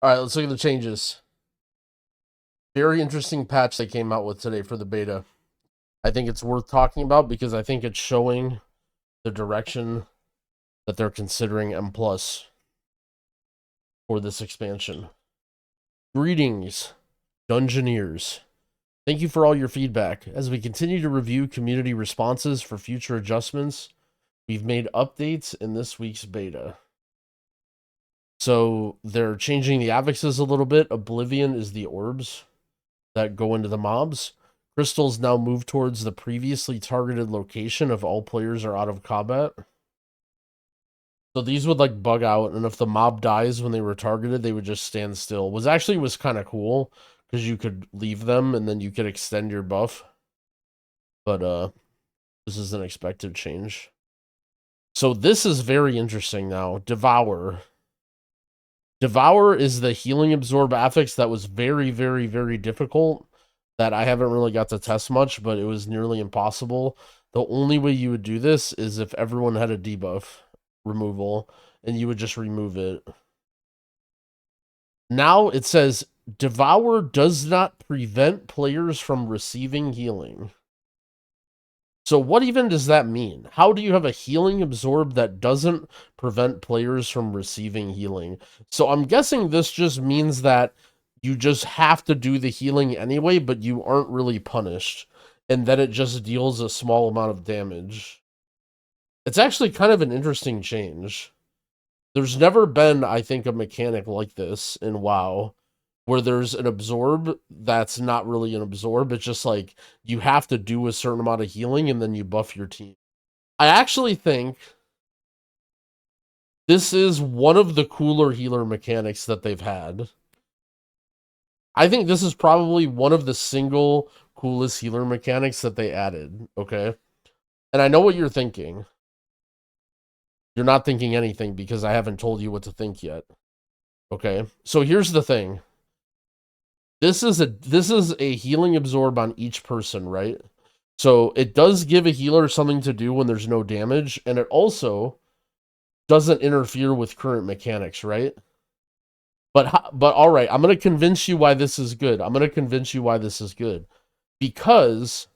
All right, let's look at the changes. Very interesting patch they came out with today for the beta. I think it's worth talking about because I think it's showing the direction that they're considering M Plus for this expansion. Greetings, Dungeoneers. Thank you for all your feedback. As we continue to review community responses for future adjustments, we've made updates in this week's beta. So they're changing the affixes a little bit. Oblivion is the orbs that go into the mobs. Crystals now move towards the previously targeted location if all players are out of combat. So these would like bug out, and if the mob dies when they were targeted, they would just stand still. Was kind of cool because you could leave them and then you could extend your buff. But this is an expected change. So this is very interesting now. Devour. Devour is the healing absorb affix that was very, very, very difficult that I haven't really got to test much, but it was nearly impossible. The only way you would do this is if everyone had a debuff removal, and you would just remove it. Now it says, Devour does not prevent players from receiving healing. So what even does that mean? How do you have a healing absorb that doesn't prevent players from receiving healing? So I'm guessing this just means that you just have to do the healing anyway, but you aren't really punished. And then it just deals a small amount of damage. It's actually kind of an interesting change. There's never been, I think, a mechanic like this in WoW where there's an absorb that's not really an absorb. It's just like you have to do a certain amount of healing and then you buff your team. I actually think this is one of the cooler healer mechanics that they've had. I think this is probably one of the single coolest healer mechanics that they added, okay? And I know what you're thinking. You're not thinking anything because I haven't told you what to think yet. Okay? So here's the thing. This is a healing absorb on each person, right? So it does give a healer something to do when there's no damage, and it also doesn't interfere with current mechanics, right? But all right, I'm going to convince you why this is good. Because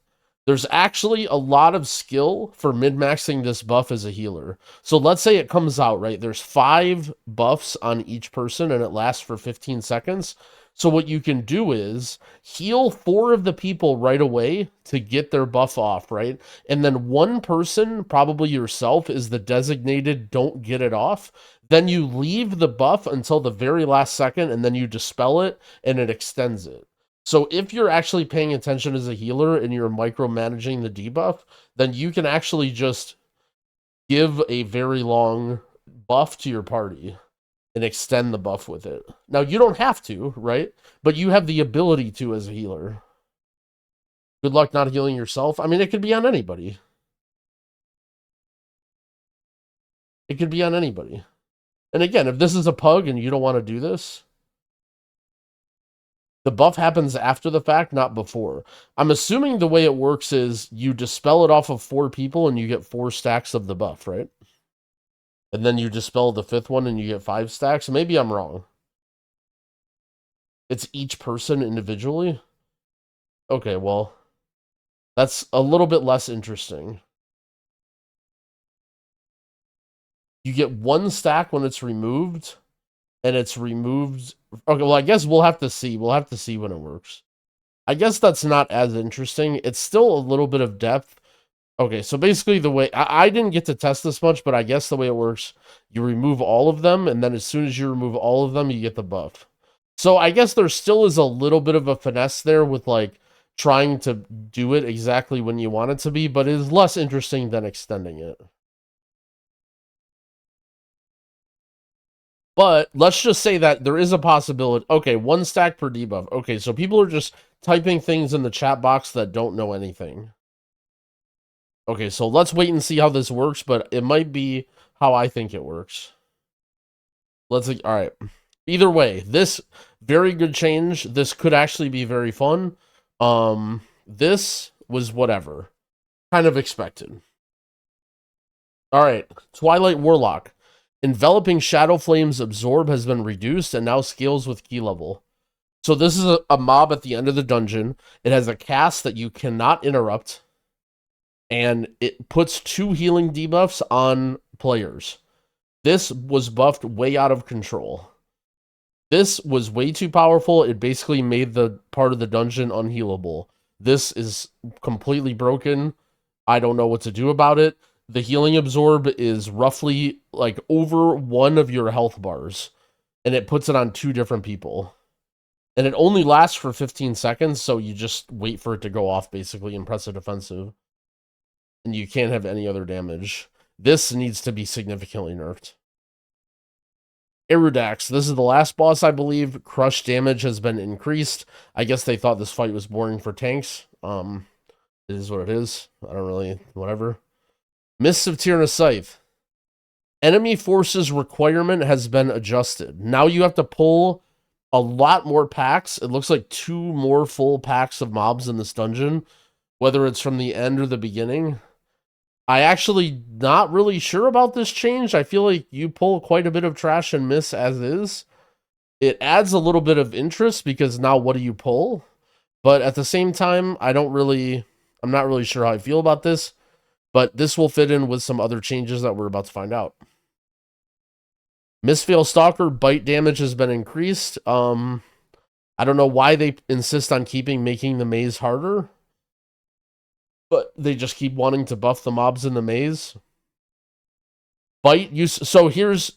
there's actually a lot of skill for min-maxing this buff as a healer. So let's say it comes out, right? There's 5 buffs on each person and it lasts for 15 seconds. So what you can do is heal 4 of the people right away to get their buff off, right? And then one person, probably yourself, is the designated don't get it off. Then you leave the buff until the very last second and then you dispel it and it extends it. So if you're actually paying attention as a healer and you're micromanaging the debuff, then you can actually just give a very long buff to your party and extend the buff with it. Now, you don't have to, right? But you have the ability to as a healer. Good luck not healing yourself. I mean, it could be on anybody. It could be on anybody. And again, if this is a pug and you don't want to do this, the buff happens after the fact, not before. I'm assuming the way it works is you dispel it off of 4 people and you get 4 stacks of the buff, right? And then you dispel the 5th one and you get 5 stacks. Maybe I'm wrong. It's each person individually? Okay, well, that's a little bit less interesting. You get 1 stack when it's removed, and it's removed. Okay, well, I guess we'll have to see. We'll have to see when it works. I guess that's not as interesting. It's still a little bit of depth. Okay, so basically the way I didn't get to test this much, but I guess the way it works, you remove all of them, and then as soon as you remove all of them, you get the buff. So I guess there still is a little bit of a finesse there with like trying to do it exactly when you want it to be, but it is less interesting than extending it. But let's just say that there is a possibility. Okay, 1 stack per debuff. Okay, so people are just typing things in the chat box that don't know anything. Okay, so let's wait and see how this works, but it might be how I think it works. All right. Either way, this very good change. This could actually be very fun. This was whatever. Kind of expected. All right, Twilight Warlock. Enveloping Shadow Flames Absorb has been reduced and now scales with key level. So this is a mob at the end of the dungeon. It has a cast that you cannot interrupt, and it puts 2 healing debuffs on players. This was buffed way out of control. This was way too powerful. It basically made the part of the dungeon unhealable. This is completely broken. I don't know what to do about it. The healing absorb is roughly like over 1 of your health bars, and it puts it on 2 different people. And it only lasts for 15 seconds, so you just wait for it to go off basically and press a defensive. And you can't have any other damage. This needs to be significantly nerfed. Erudax, this is the last boss, I believe. Crush damage has been increased. I guess they thought this fight was boring for tanks. It is what it is. I don't really, whatever. Mists of Tyrannus Scythe. Enemy forces requirement has been adjusted. Now you have to pull a lot more packs. It looks like 2 more full packs of mobs in this dungeon, whether it's from the end or the beginning. I actually not really sure about this change. I feel like you pull quite a bit of trash and miss as is. It adds a little bit of interest because now what do you pull? But at the same time, I'm not really sure how I feel about this, but this will fit in with some other changes that we're about to find out. Mistveil Stalker bite damage has been increased. I don't know why they insist on making the maze harder, but they just keep wanting to buff the mobs in the maze. Bite use. So here's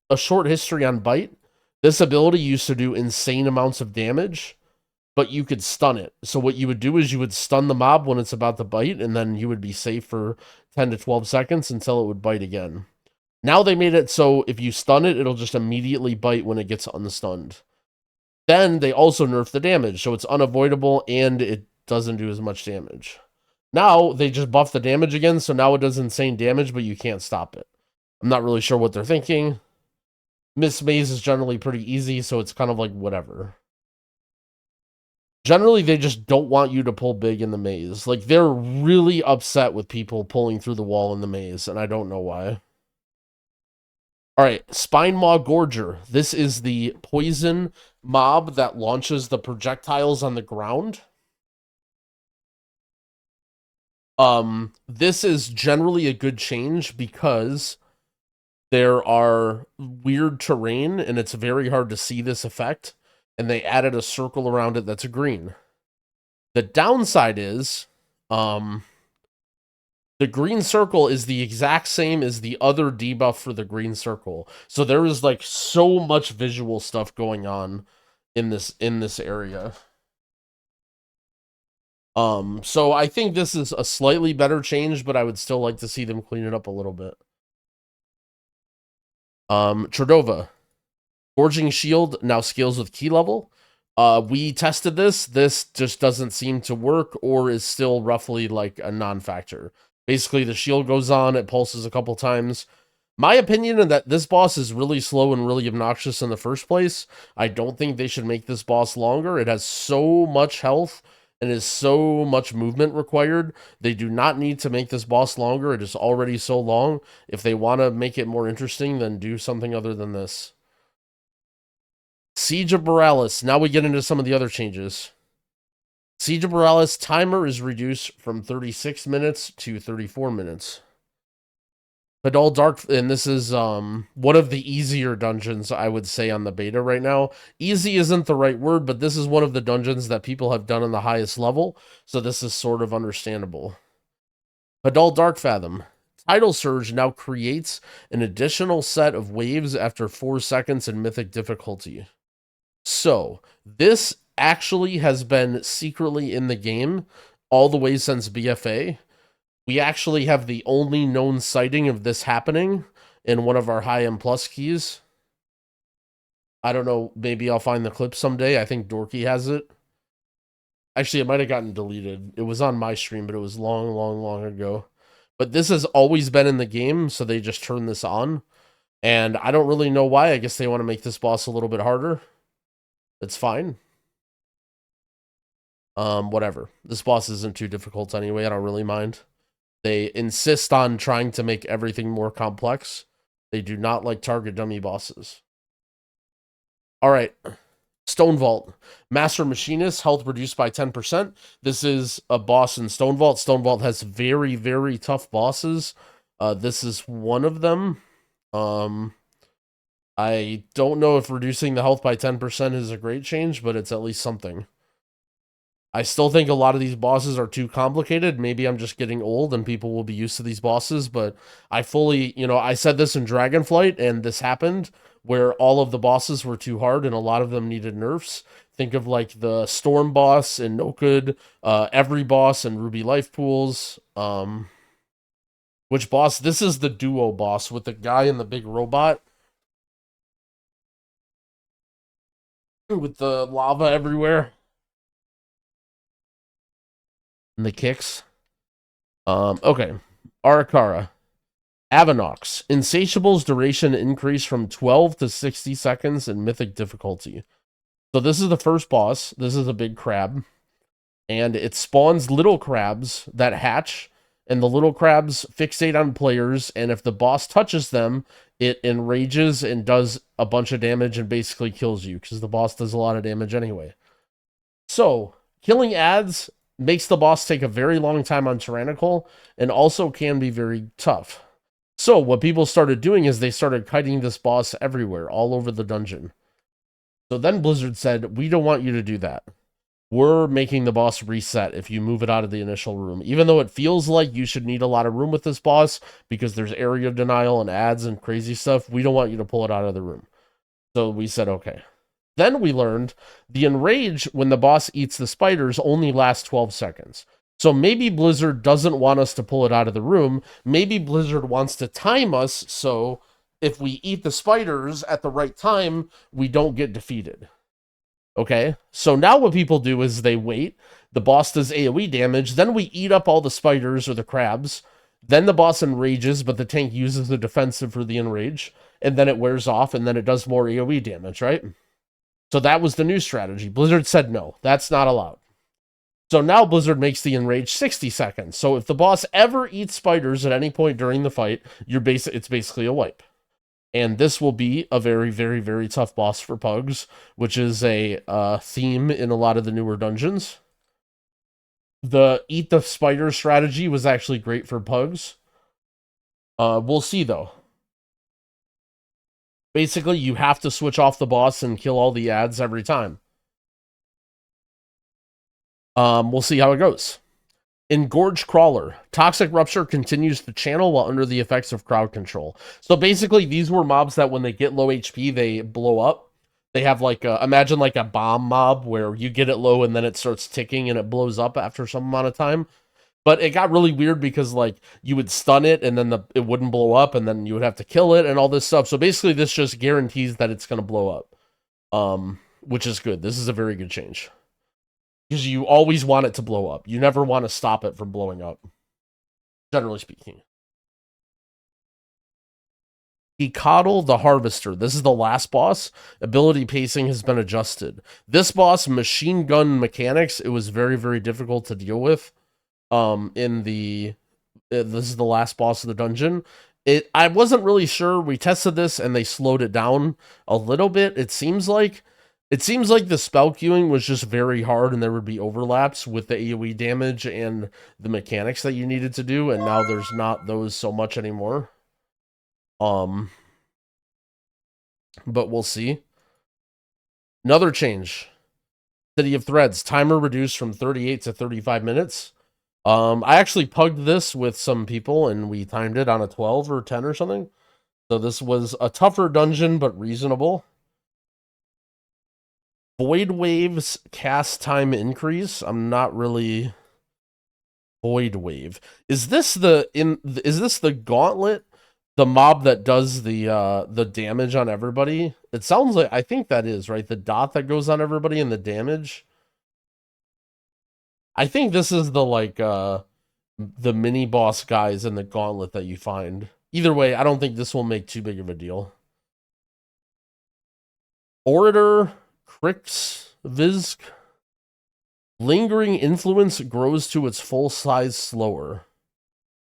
a short history on Bite. This ability used to do insane amounts of damage, but you could stun it. So what you would do is you would stun the mob when it's about to bite, and then you would be safe for 10 to 12 seconds until it would bite again. Now they made it so if you stun it, it'll just immediately bite when it gets unstunned. Then they also nerf the damage, so it's unavoidable and it doesn't do as much damage. Now they just buff the damage again, so now it does insane damage, but you can't stop it. I'm not really sure what they're thinking. Miss Maze is generally pretty easy, so it's kind of like whatever. Generally, they just don't want you to pull big in the maze. Like, they're really upset with people pulling through the wall in the maze, and I don't know why. Alright, Spine Maw Gorger. This is the poison mob that launches the projectiles on the ground. This is generally a good change because there are weird terrain and it's very hard to see this effect, and they added a circle around it that's a green. The downside is, the green circle is the exact same as the other debuff for the green circle. So there is like so much visual stuff going on in this area. So I think this is a slightly better change, but I would still like to see them clean it up a little bit. Tredova. Gorging Shield now scales with key level. We tested this. This just doesn't seem to work or is still roughly like a non-factor. Basically, the shield goes on, it pulses a couple times. My opinion is that this boss is really slow and really obnoxious in the first place. I don't think they should make this boss longer. It has so much health and is so much movement required. They do not need to make this boss longer. It is already so long. If they want to make it more interesting, then do something other than this. Siege of Borealis. Now we get into some of the other changes. Siege of Borealis timer is reduced from 36 minutes to 34 minutes. Hadal Dark, and this is one of the easier dungeons, I would say, on the beta right now. Easy isn't the right word, but this is one of the dungeons that people have done on the highest level, so this is sort of understandable. Hadal Dark Fathom. Tidal Surge now creates an additional set of waves after 4 seconds in Mythic difficulty. So, this actually has been secretly in the game all the way since BFA. We actually have the only known sighting of this happening in one of our high-end plus keys. I don't know, maybe I'll find the clip someday. I think Dorky has it. Actually, it might have gotten deleted. It was on my stream, but it was long, long, long ago. But this has always been in the game, so they just turned this on. And I don't really know why. I guess they want to make this boss a little bit harder. It's fine. Whatever. This boss isn't too difficult anyway. I don't really mind. They insist on trying to make everything more complex, They do not like target dummy bosses. All right. Stone Vault. Master Machinist, health reduced by 10%. This is a boss in Stone Vault. Stone Vault has very, very tough bosses. This is one of them. I don't know if reducing the health by 10% is a great change, but it's at least something. I still think a lot of these bosses are too complicated. Maybe I'm just getting old and people will be used to these bosses, but I fully, I said this in Dragonflight and this happened where all of the bosses were too hard and a lot of them needed nerfs. Think of like the Storm boss in Nokud, every boss in Ruby Life Pools. Which boss? This is the duo boss with the guy and the big robot with the lava everywhere and the kicks. Okay. Arakara. Avanox. Insatiable's duration increased from 12 to 60 seconds in Mythic difficulty. So this is the first boss. This is a big crab. And it spawns little crabs that hatch. And the little crabs fixate on players. And if the boss touches them, it enrages and does a bunch of damage and basically kills you. Because the boss does a lot of damage anyway. So, killing ads makes the boss take a very long time on Tyrannical. And also can be very tough. So what people started doing is they started kiting this boss everywhere, all over the dungeon. So then Blizzard said, we don't want you to do that. We're making the boss reset if you move it out of the initial room. Even though it feels like you should need a lot of room with this boss because there's area denial and ads and crazy stuff, we don't want you to pull it out of the room. So we said, okay. Then we learned the enrage when the boss eats the spiders only lasts 12 seconds. So maybe Blizzard doesn't want us to pull it out of the room. Maybe Blizzard wants to time us so if we eat the spiders at the right time, we don't get defeated. Okay? So now what people do is they wait. The boss does AoE damage. Then we eat up all the spiders or the crabs. Then the boss enrages, but the tank uses the defensive for the enrage. And then it wears off, and then it does more AoE damage, right? So that was the new strategy. Blizzard said no, that's not allowed. So now Blizzard makes the enrage 60 seconds. So if the boss ever eats spiders at any point during the fight, it's basically a wipe. And this will be a very, very, very tough boss for Pugs, which is a theme in a lot of the newer dungeons. The eat the spider strategy was actually great for Pugs. We'll see, though. Basically, you have to switch off the boss and kill all the ads every time. We'll see how it goes. Engorged Crawler. Toxic Rupture continues to channel while under the effects of crowd control. So basically, these were mobs that when they get low HP, they blow up. They have like imagine like a bomb mob where you get it low and then it starts ticking and it blows up after some amount of time. But it got really weird because like you would stun it and then it wouldn't blow up and then you would have to kill it and all this stuff. So basically, this just guarantees that it's going to blow up, which is good. This is a very good change. Because you always want it to blow up. You never want to stop it from blowing up. Generally speaking. Ecodl the Harvester. This is the last boss. Ability pacing has been adjusted. This boss, machine gun mechanics, it was very, very difficult to deal with. This is the last boss of the dungeon. I wasn't really sure. We tested this and they slowed it down a little bit. It seems like the spell queuing was just very hard and there would be overlaps with the AoE damage and the mechanics that you needed to do, and now there's not those so much anymore. But we'll see. Another change. City of Threads. Timer reduced from 38 to 35 minutes. I actually pugged this with some people and we timed it on a 12 or 10 or something. So this was a tougher dungeon, but reasonable. Void Wave's cast time increase. I'm not really. Void Wave. Is this the gauntlet? The mob that does the damage on everybody? It sounds like, I think that is, right? The dot that goes on everybody and the damage. I think this is the mini boss guys in the gauntlet that you find. Either way, I don't think this will make too big of a deal. Orator Krixvisk. Lingering influence grows to its full size slower.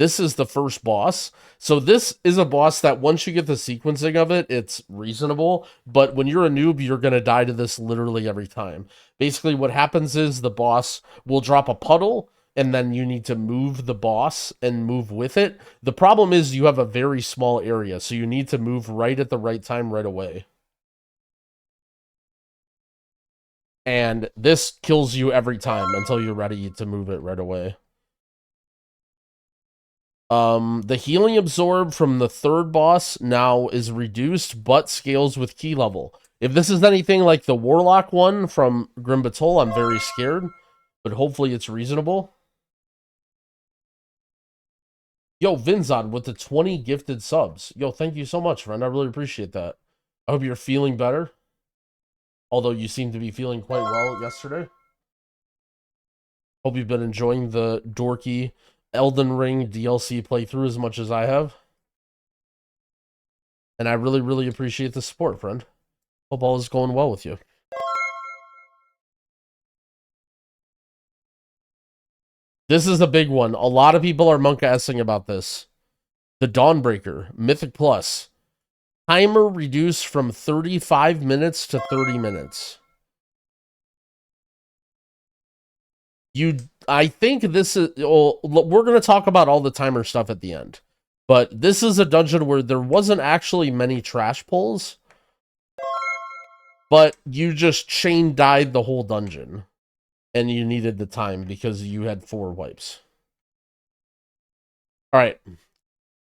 This is the first boss. So this is a boss that once you get the sequencing of it, it's reasonable. But when you're a noob, you're going to die to this literally every time. Basically, what happens is the boss will drop a puddle, and then you need to move the boss and move with it. The problem is you have a very small area, so you need to move right at the right time right away. And this kills you every time until you're ready to move it right away. The healing absorb from the third boss now is reduced, but scales with key level. If this is anything like the Warlock one from Grim Batol, I'm very scared, but hopefully it's reasonable. Yo, Vinzon with the 20 gifted subs. Yo, thank you so much, friend. I really appreciate that. I hope you're feeling better. Although you seem to be feeling quite well yesterday. Hope you've been enjoying the dorky Elden Ring DLC playthrough as much as I have. And I really, really appreciate the support, friend. Hope all is going well with you. This is a big one. A lot of people are monk-assing about this. The Dawnbreaker, Mythic Plus. Timer reduced from 35 minutes to 30 minutes. I think this is... Well, we're going to talk about all the timer stuff at the end. But this is a dungeon where there wasn't actually many trash pulls. But you just chain died the whole dungeon. And you needed the time because you had 4 wipes. Alright.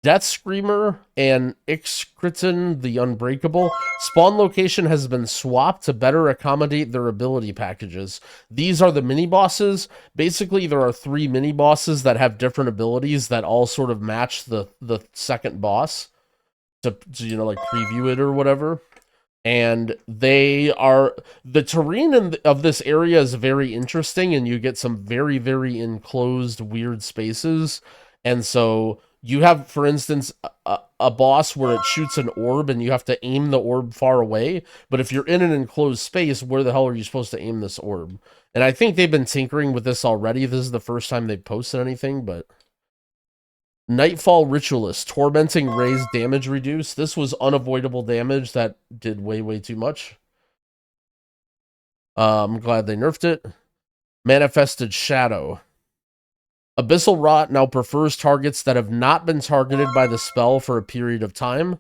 Death Screamer and Ixkriton the Unbreakable. Spawn location has been swapped to better accommodate their ability packages. These are the mini-bosses. Basically, there are 3 mini-bosses that have different abilities that all sort of match the second boss. To you know, like, preview it or whatever. And they are... The terrain of this area is very interesting, and you get some very, very enclosed, weird spaces. And so... You have, for instance, a boss where it shoots an orb and you have to aim the orb far away. But if you're in an enclosed space, where the hell are you supposed to aim this orb? And I think they've been tinkering with this already. This is the first time they've posted anything, but... Nightfall Ritualist. Tormenting Rays damage reduced. This was unavoidable damage that did way, way too much. I'm glad they nerfed it. Manifested Shadow. Abyssal Rot now prefers targets that have not been targeted by the spell for a period of time.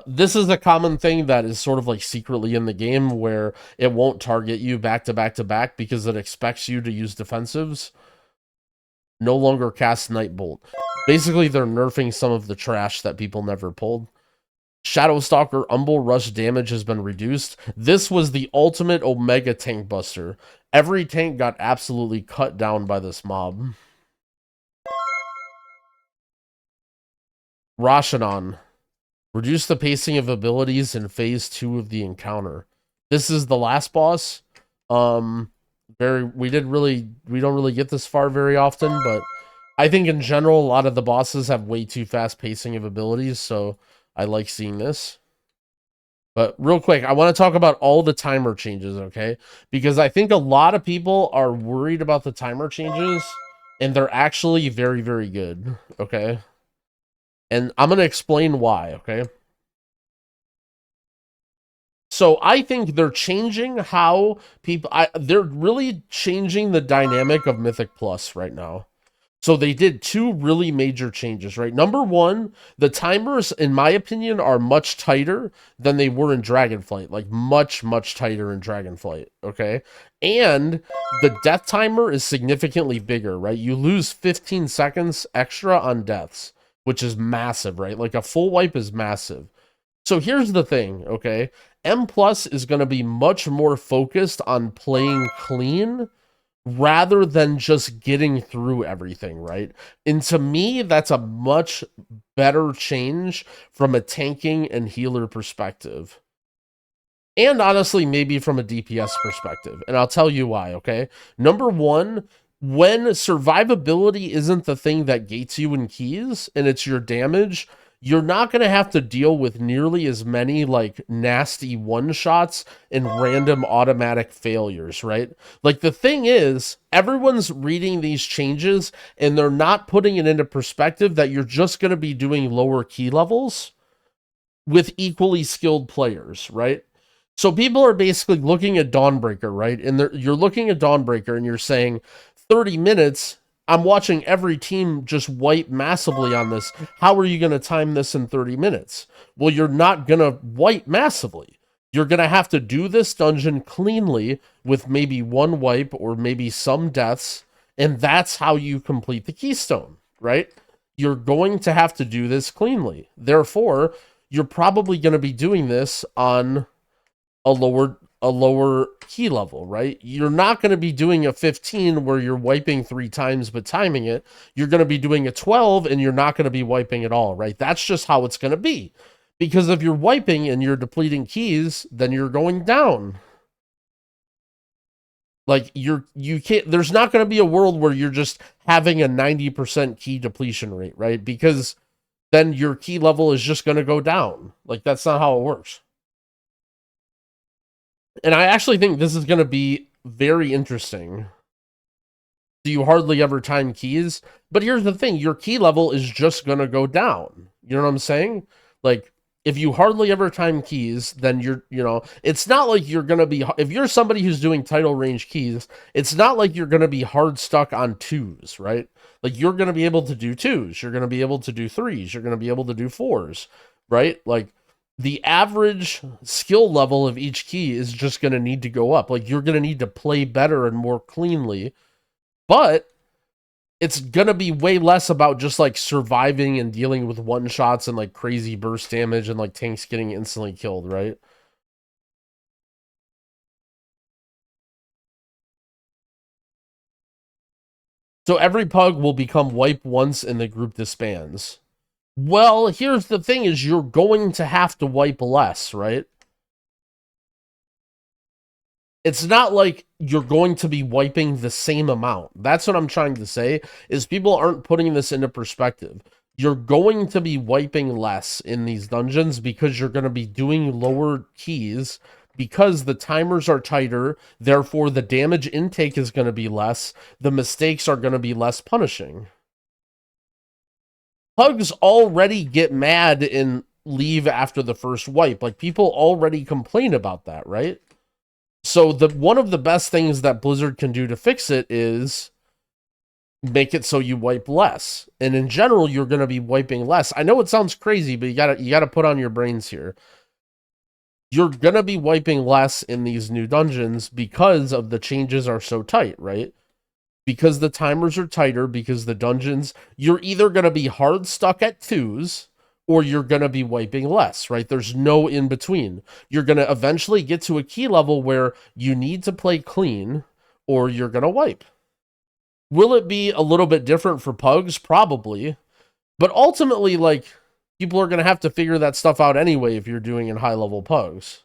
This is a common thing that is sort of like secretly in the game where it won't target you back to back to back because it expects you to use defensives. No longer cast Nightbolt. Basically, they're nerfing some of the trash that people never pulled. Shadowstalker Umble Rush damage has been reduced. This was the ultimate Omega tank buster. Every tank got absolutely cut down by this mob. Rashanon. Reduce the pacing of abilities in phase 2 of the encounter. This is the last boss. We don't really get this far very often, but I think in general a lot of the bosses have way too fast pacing of abilities, so I like seeing this. But real quick, I want to talk about all the timer changes, okay? Because I think a lot of people are worried about the timer changes, and they're actually very, very good, okay? And I'm going to explain why, okay? So I think they're changing how people... they're really changing the dynamic of Mythic Plus right now. So they did 2 really major changes, right? Number 1, the timers, in my opinion, are much tighter than they were in Dragonflight. Like, much, much tighter in Dragonflight, okay? And the death timer is significantly bigger, right? You lose 15 seconds extra on deaths, which is massive, right? Like, a full wipe is massive. So here's the thing, okay? M Plus is going to be much more focused on playing clean rather than just getting through everything, right? And to me, that's a much better change from a tanking and healer perspective. And honestly, maybe from a DPS perspective. And I'll tell you why, okay? Number 1, when survivability isn't the thing that gates you in keys, and it's your damage, you're not going to have to deal with nearly as many like nasty one shots and random automatic failures, right? Like the thing is, everyone's reading these changes and they're not putting it into perspective that you're just going to be doing lower key levels with equally skilled players, right? So people are basically looking at Dawnbreaker, right? And you're looking at Dawnbreaker and you're saying 30 minutes, I'm watching every team just wipe massively on this. How are you going to time this in 30 minutes? Well, you're not going to wipe massively. You're going to have to do this dungeon cleanly with maybe one wipe or maybe some deaths, and that's how you complete the keystone, right? You're going to have to do this cleanly. Therefore, you're probably going to be doing this on a lower key level, right? You're not going to be doing a 15 where you're wiping 3 times but timing it. You're going to be doing a 12 and you're not going to be wiping at all, right? That's just how it's going to be. Because if you're wiping and you're depleting keys, then you're going down. Like you can't, there's not going to be a world where you're just having a 90% key depletion rate, right? Because then your key level is just going to go down. Like that's not how it works. And I actually think this is going to be very interesting. Do you hardly ever time keys? But here's the thing, your key level is just going to go down. You know what I'm saying? Like, if you hardly ever time keys, then it's not like you're going to be, if you're somebody who's doing title range keys, it's not like you're going to be hard stuck on 2s, right? Like, you're going to be able to do 2s. You're going to be able to do 3s. You're going to be able to do 4s, right? Like, the average skill level of each key is just going to need to go up. Like, you're going to need to play better and more cleanly, but it's going to be way less about just like surviving and dealing with one shots and like crazy burst damage and like tanks getting instantly killed, right? So every pug will become wipe once and the group disbands. Well, here's the thing is you're going to have to wipe less, right? It's not like you're going to be wiping the same amount. That's what I'm trying to say, is people aren't putting this into perspective. You're going to be wiping less in these dungeons because you're going to be doing lower keys because the timers are tighter, therefore the damage intake is going to be less, the mistakes are going to be less punishing. Pugs already get mad and leave after the first wipe. Like, people already complain about that, right? So one of the best things that Blizzard can do to fix it is make it so you wipe less. And in general, you're going to be wiping less. I know it sounds crazy, but you gotta put on your brains here. You're going to be wiping less in these new dungeons because of the changes are so tight, right? Because the timers are tighter, because the dungeons, you're either going to be hard stuck at 2s, or you're going to be wiping less, right? There's no in between. You're going to eventually get to a key level where you need to play clean, or you're going to wipe. Will it be a little bit different for pugs? Probably. But ultimately, like, people are going to have to figure that stuff out anyway if you're doing in high-level pugs.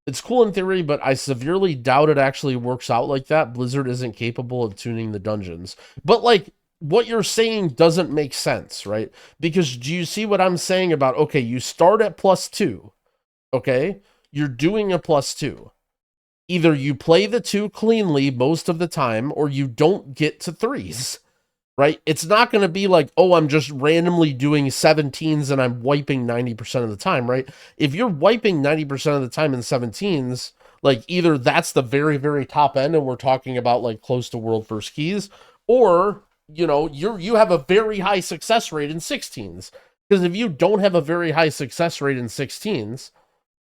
It's cool in theory, but I severely doubt it actually works out like that. Blizzard isn't capable of tuning the dungeons. But, like, what you're saying doesn't make sense, right? Because do you see what I'm saying about, okay, you start at +2, okay? You're doing a +2. Either you play the 2 cleanly most of the time, or you don't get to 3s. Right? It's not going to be like, oh, I'm just randomly doing 17s and I'm wiping 90% of the time, right? If you're wiping 90% of the time in 17s, like, either that's the very, very top end and we're talking about like close to world first keys, or, you have a very high success rate in 16s. Because if you don't have a very high success rate in 16s,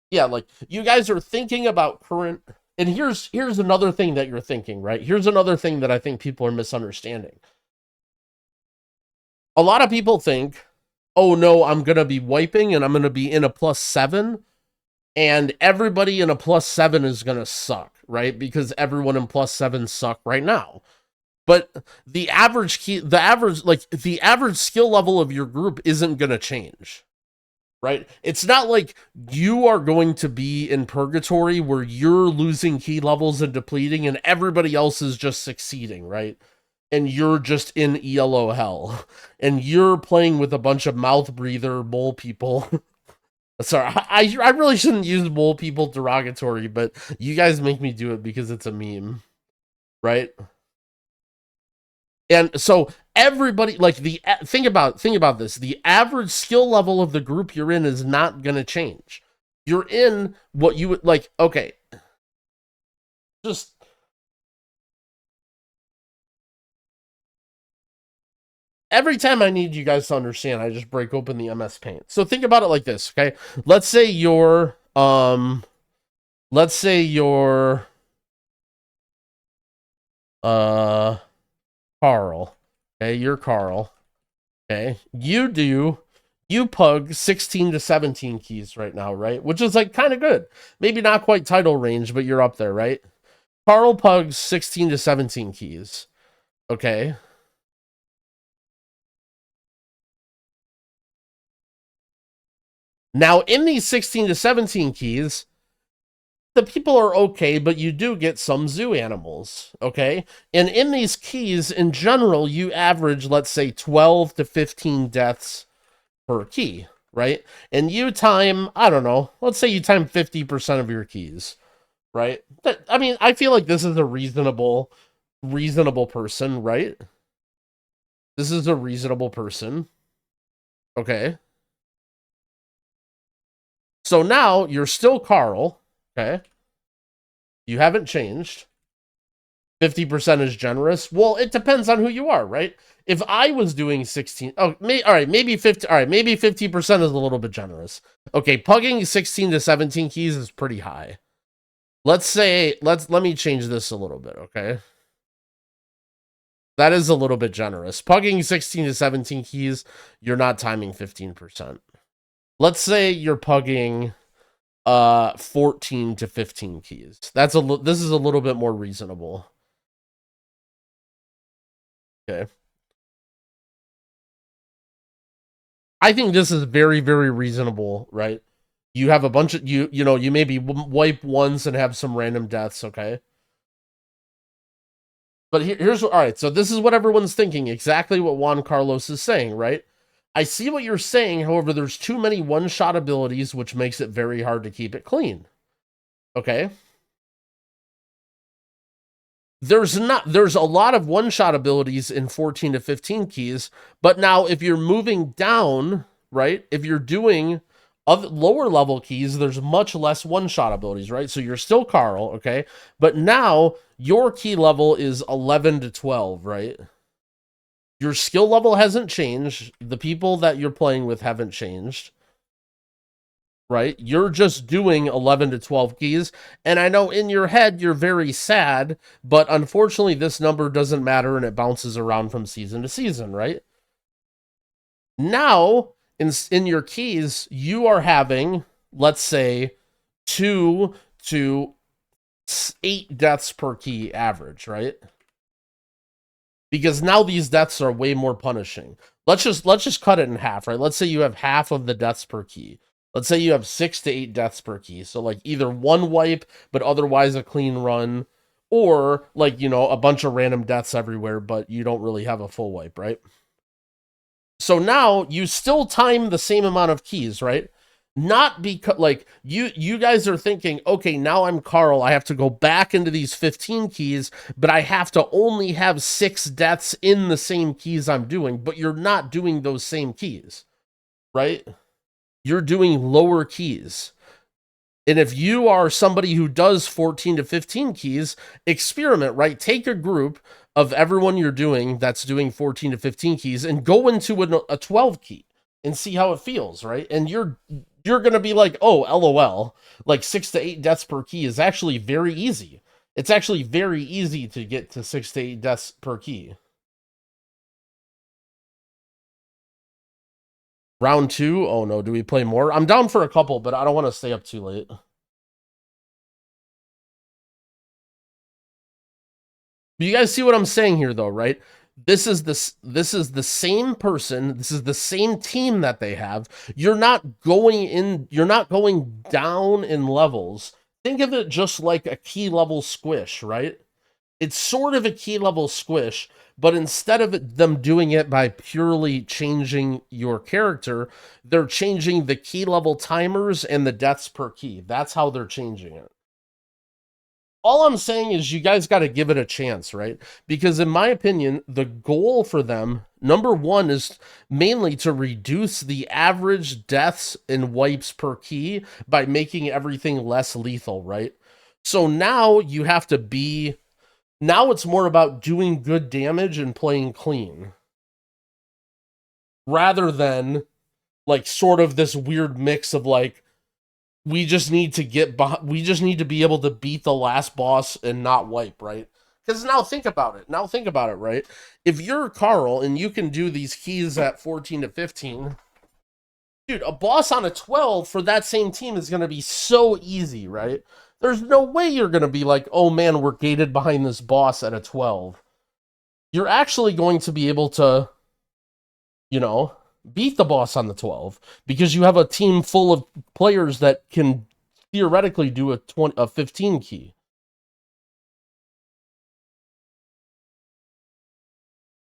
yeah, like, you guys are thinking about current, and here's another thing that you're thinking, right? Here's another thing that I think people are misunderstanding. A lot of people think, oh no, I'm going to be wiping and I'm going to be in a +7 and everybody in a +7 is going to suck, right? Because everyone in +7 suck right now. But the average skill level of your group isn't going to change, right? It's not like you are going to be in purgatory where you're losing key levels and depleting and everybody else is just succeeding, right? and you're just in ELO hell, and you're playing with a bunch of mouth breather mole people. Sorry, I really shouldn't use mole people derogatory, but you guys make me do it because it's a meme, right? And so everybody, like, think about this: the average skill level of the group you're in is not going to change. You're in what you would like. Okay, just every time I need you guys to understand, I just break open the MS Paint. So think about it like this, okay? Let's say you're uh Carl. Okay, you're Carl. Okay. You pug 16 to 17 keys right now, right? Which is like kind of good. Maybe not quite title range, but you're up there, right? Carl pugs 16 to 17 keys. Okay. Now, in these 16 to 17 keys, the people are okay, but you do get some zoo animals, okay? And in these keys, in general, you average, let's say, 12 to 15 deaths per key, right? And you time, I don't know, let's say you time 50% of your keys, right? I mean, I feel like this is a reasonable person, right? This is a reasonable person, okay? So now you're still Carl, okay? You haven't changed. 50% is generous. Well, it depends on who you are, right? If I was doing 16, all right, maybe 50, all right, maybe 50% is a little bit generous. Okay, pugging 16 to 17 keys is pretty high. Let's say, let me change this a little bit, okay? That is a little bit generous. Pugging 16 to 17 keys, you're not timing 15%. Let's say you're pugging 14 to 15 keys. This is a little bit more reasonable. Okay. I think this is very, very reasonable, right? You have a bunch of you know, you maybe wipe once and have some random deaths, okay? But here's all right. So this is what everyone's thinking. Exactly what Juan Carlos is saying, right? I see what you're saying. However, there's too many one-shot abilities, which makes it very hard to keep it clean. Okay. There's a lot of one-shot abilities in 14 to 15 keys, but now if you're moving down, right? If you're doing lower level keys, there's much less one-shot abilities, right? So you're still Carl, okay? But now your key level is 11 to 12, right? Your skill level hasn't changed. The people that you're playing with haven't changed, right? You're just doing 11 to 12 keys. And I know in your head you're very sad, but unfortunately this number doesn't matter and it bounces around from season to season, right? Now, in your keys, you are having, let's say, 2 to 8 deaths per key average, right? Because now these deaths are way more punishing. Let's just cut it in half, right? Let's say you have half of the deaths per key. Let's say you have 6 to 8 deaths per key. So like either one wipe, but otherwise a clean run, or like, you know, a bunch of random deaths everywhere, but you don't really have a full wipe, right? So now you still time the same amount of keys, right? Not because like you guys are thinking, okay, now I'm Carl, I have to go back into these 15 keys, but I have to only have 6 deaths in the same keys I'm doing, but you're not doing those same keys, right? You're doing lower keys. And if you are somebody who does 14 to 15 keys, experiment, right? Take a group of everyone you're doing that's doing 14 to 15 keys and go into a 12 key and see how it feels, right? And you're going to be like, "Oh, LOL, like 6 to 8 deaths per key is actually very easy." It's actually very easy to get to 6 to 8 deaths per key. Round 2? Oh no, do we play more? I'm down for a couple, but I don't want to stay up too late. But you guys see what I'm saying here though, right? This is the same person, this is the same team that they have. You're not going down in levels. Think of it just like a key level squish, right? It's sort of a key level squish, but instead of them doing it by purely changing your character, they're changing the key level timers and the deaths per key. That's how they're changing it. All I'm saying is you guys got to give it a chance, right? Because in my opinion, the goal for them, number one, is mainly to reduce the average deaths and wipes per key by making everything less lethal, right? So now you have to be, now it's more about doing good damage and playing clean rather than like sort of this weird mix of like, we just need to we just need to be able to beat the last boss and not wipe, right? Because now think about it. Now think about it, right? If you're Carl and you can do these keys at 14 to 15, dude, a boss on a 12 for that same team is going to be so easy, right? There's no way you're going to be like, oh man, we're gated behind this boss at a 12. You're actually going to be able to, you know, beat the boss on the 12 because you have a team full of players that can theoretically do a 15 key.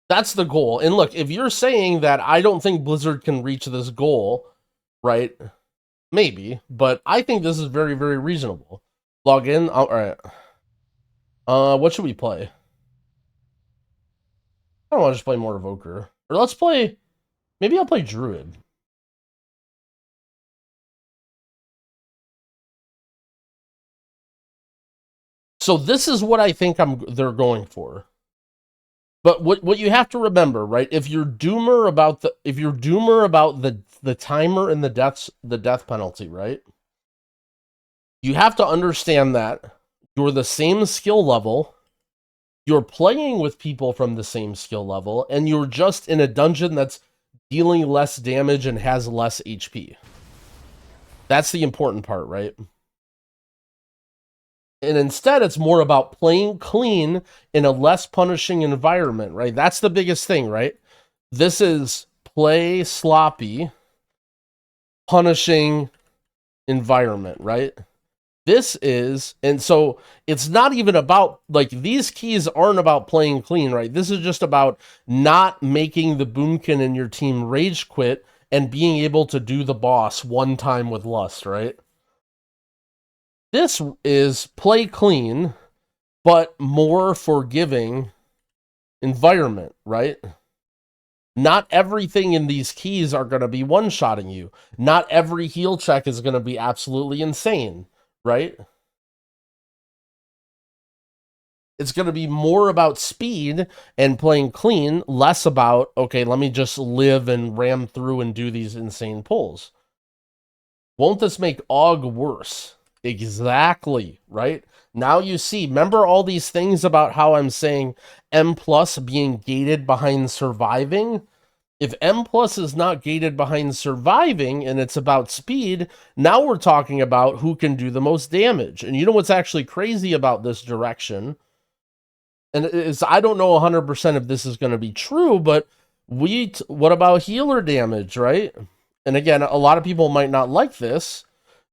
That's the goal. And look, if you're saying that I don't think Blizzard can reach this goal, right? Maybe, but I think this is very, very reasonable. Log in. All right. What should we play? I don't want to just play more Evoker. Or let's play, maybe I'll play Druid. So this is what I think they're going for. But what you have to remember, right? If you're doomer about the timer and the death penalty, right? You have to understand that you're the same skill level, you're playing with people from the same skill level, and you're just in a dungeon that's dealing less damage and has less HP. That's the important part, right? And instead, it's more about playing clean in a less punishing environment, right? That's the biggest thing, right? This is play sloppy, punishing environment, right? This is, and so it's not even about, like, these keys aren't about playing clean, right? This is just about not making the boomkin in your team rage quit and being able to do the boss one time with lust, right? This is play clean, but more forgiving environment, right? Not everything in these keys are going to be one-shotting you. Not every heal check is going to be absolutely insane, right? It's going to be more about speed and playing clean, less about, okay, let me just live and ram through and do these insane pulls. Won't this make AUG worse? Exactly, right? Now you see, remember all these things about how I'm saying M plus being gated behind surviving? If M plus is not gated behind surviving and it's about speed, now we're talking about who can do the most damage. And you know what's actually crazy about this direction? And it's, I don't know 100% if this is going to be true, but what about healer damage, right? And again, a lot of people might not like this,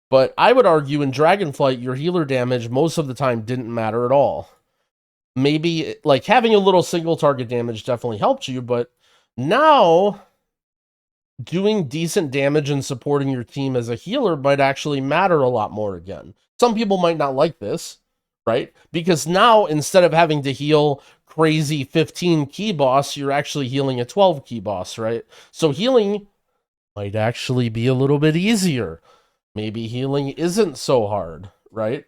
but I would argue in Dragonflight, your healer damage most of the time didn't matter at all. Maybe, like, having a little single target damage definitely helped you, but now doing decent damage and supporting your team as a healer might actually matter a lot more again. Some people might not like this, right? Because now, instead of having to heal crazy 15 key boss, you're actually healing a 12 key boss, right? So healing might actually be a little bit easier. Maybe healing isn't so hard, right?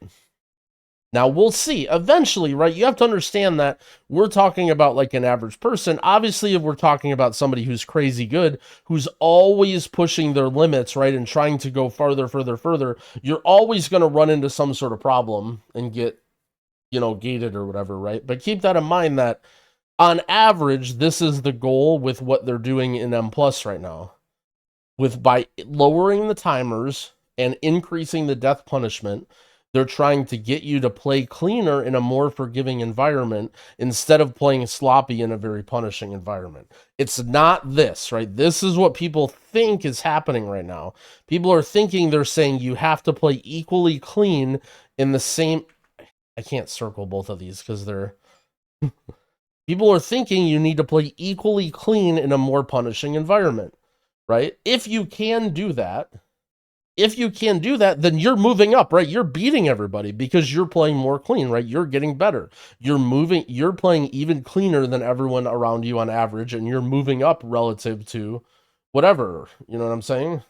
Now we'll see. Eventually, right? You have to understand that we're talking about like an average person. Obviously, if we're talking about somebody who's crazy good, who's always pushing their limits, right? And trying to go farther, further, further, you're always going to run into some sort of problem and get, you know, gated or whatever, right? But keep that in mind that on average, this is the goal with what they're doing in M plus right now. With by lowering the timers and increasing the death punishment, they're trying to get you to play cleaner in a more forgiving environment instead of playing sloppy in a very punishing environment. It's not this, right? This is what people think is happening right now. People are thinking, they're saying you have to play equally clean in the same... I can't circle both of these because they're... People are thinking you need to play equally clean in a more punishing environment, right? If you can do that, then you're moving up, right? You're beating everybody because you're playing more clean, right? You're getting better. You're playing even cleaner than everyone around you on average, and you're moving up relative to whatever. You know what I'm saying?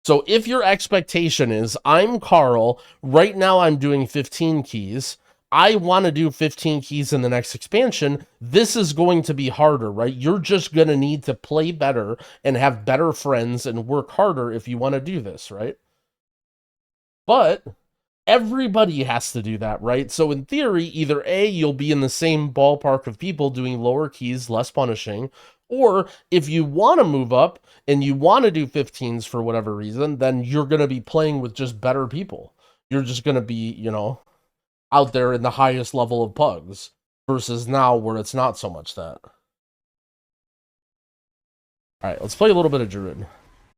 So if your expectation is, I'm Carl, right now I'm doing 15 keys, I want to do 15 keys in the next expansion, this is going to be harder, right? You're just going to need to play better and have better friends and work harder if you want to do this, right? But everybody has to do that, right? So in theory, either A, you'll be in the same ballpark of people doing lower keys, less punishing, or if you want to move up and you want to do 15s for whatever reason, then you're going to be playing with just better people. You're just going to be, out there in the highest level of pugs versus now where it's not so much that. All right, let's play a little bit of Druid.